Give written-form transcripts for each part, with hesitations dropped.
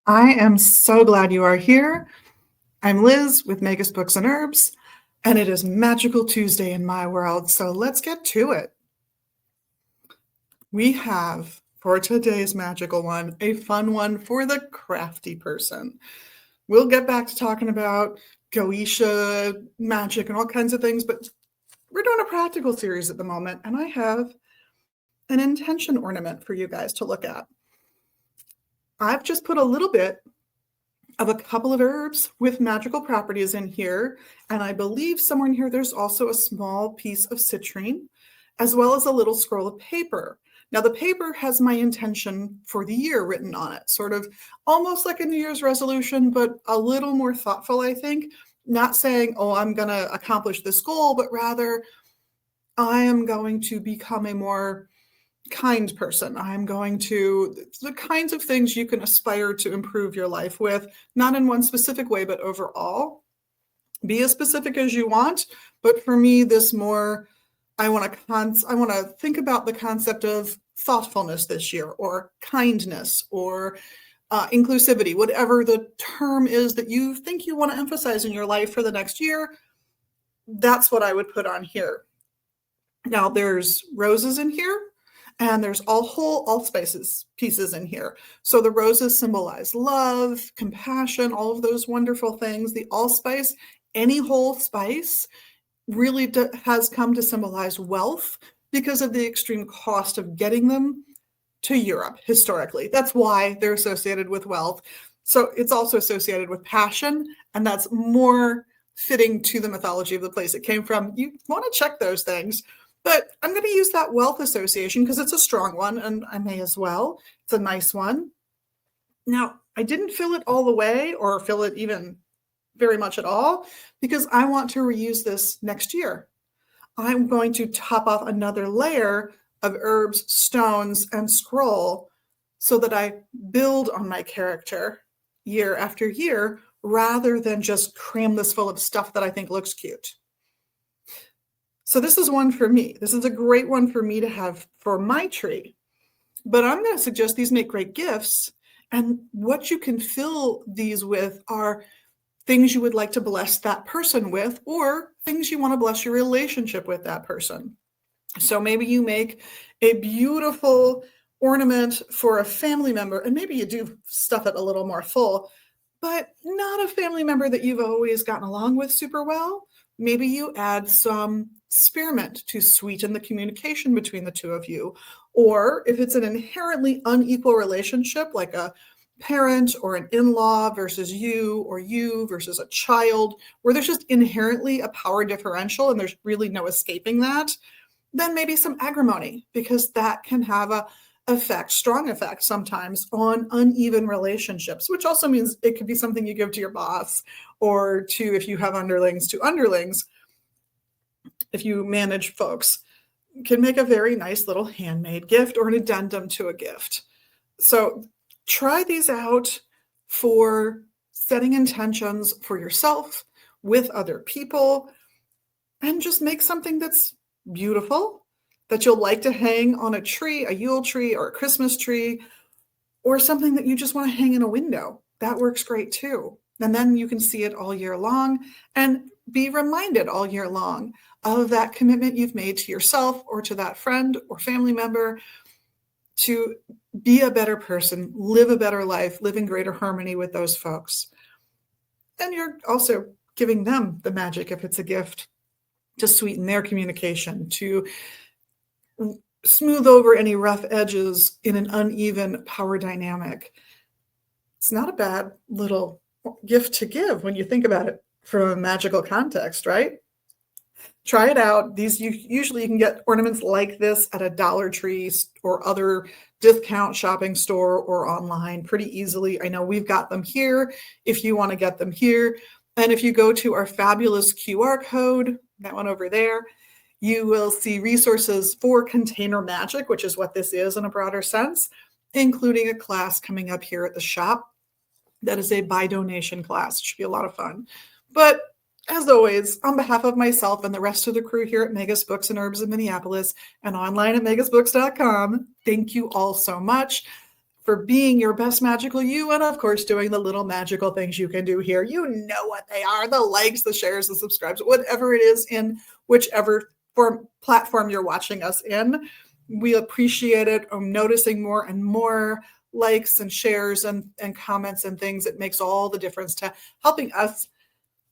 I am so glad you are here. I'm Liz with Magus Books and Herbs, and it is Magical Tuesday in my world, so let's get to it. We have, for today's magical one, a fun one for the crafty person. We'll get back to talking about Goetia, magic, and all kinds of things, but we're doing a practical series at the moment, and I have an intention ornament for you guys to look at. I've just put a little bit of a couple of herbs with magical properties in here. And I believe somewhere in here, there's also a small piece of citrine, as well as a little scroll of paper. Now, the paper has my intention for the year written on it, sort of almost like a New Year's resolution, but a little more thoughtful, I think. Not saying, oh, I'm going to accomplish this goal, but rather, I am going to become a more kind person. I'm going to, the kinds of things you can aspire to improve your life with, not in one specific way, but overall. Be as specific as you want. But for me, this more, I want to think about the concept of thoughtfulness this year, or kindness, or inclusivity, whatever the term is that you think you want to emphasize in your life for the next year. That's what I would put on here. Now, there's roses in here. And there's all spices pieces in here. So the roses symbolize love, compassion, all of those wonderful things. The allspice, any whole spice, really has come to symbolize wealth because of the extreme cost of getting them to Europe historically. That's why they're associated with wealth. So it's also associated with passion, and that's more fitting to the mythology of the place it came from. You want to check those things. But I'm going to use that wealth association because it's a strong one, and I may as well. It's a nice one. Now, I didn't fill it all the way or fill it even very much at all because I want to reuse this next year. I'm going to top off another layer of herbs, stones, and scroll so that I build on my character year after year rather than just cram this full of stuff that I think looks cute. So this is one for me. This is a great one for me to have for my tree. But I'm going to suggest these make great gifts. And what you can fill these with are things you would like to bless that person with, or things you want to bless your relationship with that person. So maybe you make a beautiful ornament for a family member, and maybe you do stuff it a little more full, but not a family member that you've always gotten along with super well. Maybe you add some spearmint to sweeten the communication between the two of you. Or if it's an inherently unequal relationship, like a parent or an in-law versus you, or you versus a child, where there's just inherently a power differential and there's really no escaping that, then maybe some agrimony, because that can have a strong effect sometimes on uneven relationships, which also means it could be something you give to your boss, or to, if you have underlings, to underlings. If you manage folks, can make a very nice little handmade gift or an addendum to a gift. So try these out for setting intentions for yourself, with other people, and just make something that's beautiful, that you'll like to hang on a tree, a Yule tree or a Christmas tree, or something that you just want to hang in a window. That works great too. And then you can see it all year long and be reminded all year long of that commitment you've made to yourself or to that friend or family member to be a better person, live a better life, live in greater harmony with those folks. And you're also giving them the magic, if it's a gift, to sweeten their communication, to smooth over any rough edges in an uneven power dynamic. It's not a bad little gift to give when you think about it from a magical context, right? Try it out. Usually you can get ornaments like this at a Dollar Tree or other discount shopping store or online pretty easily. I know we've got them here if you want to get them here. And if you go to our fabulous QR code, that one over there, you will see resources for container magic, which is what this is in a broader sense, including a class coming up here at the shop. That is a by donation class. It should be a lot of fun. But as always, on behalf of myself and the rest of the crew here at Magus Books and Herbs in Minneapolis and online at magusbooks.com, thank you all so much. for being your best magical you, and of course, doing the little magical things you can do here. You know what they are: the likes, the shares, the subscribes, whatever it is in whichever platform you're watching us in. We appreciate it. I'm noticing more and more likes and shares and comments and things. It makes all the difference to helping us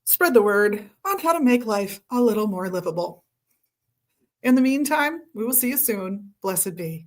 spread the word on how to make life a little more livable. In the meantime, we will see you soon. Blessed be.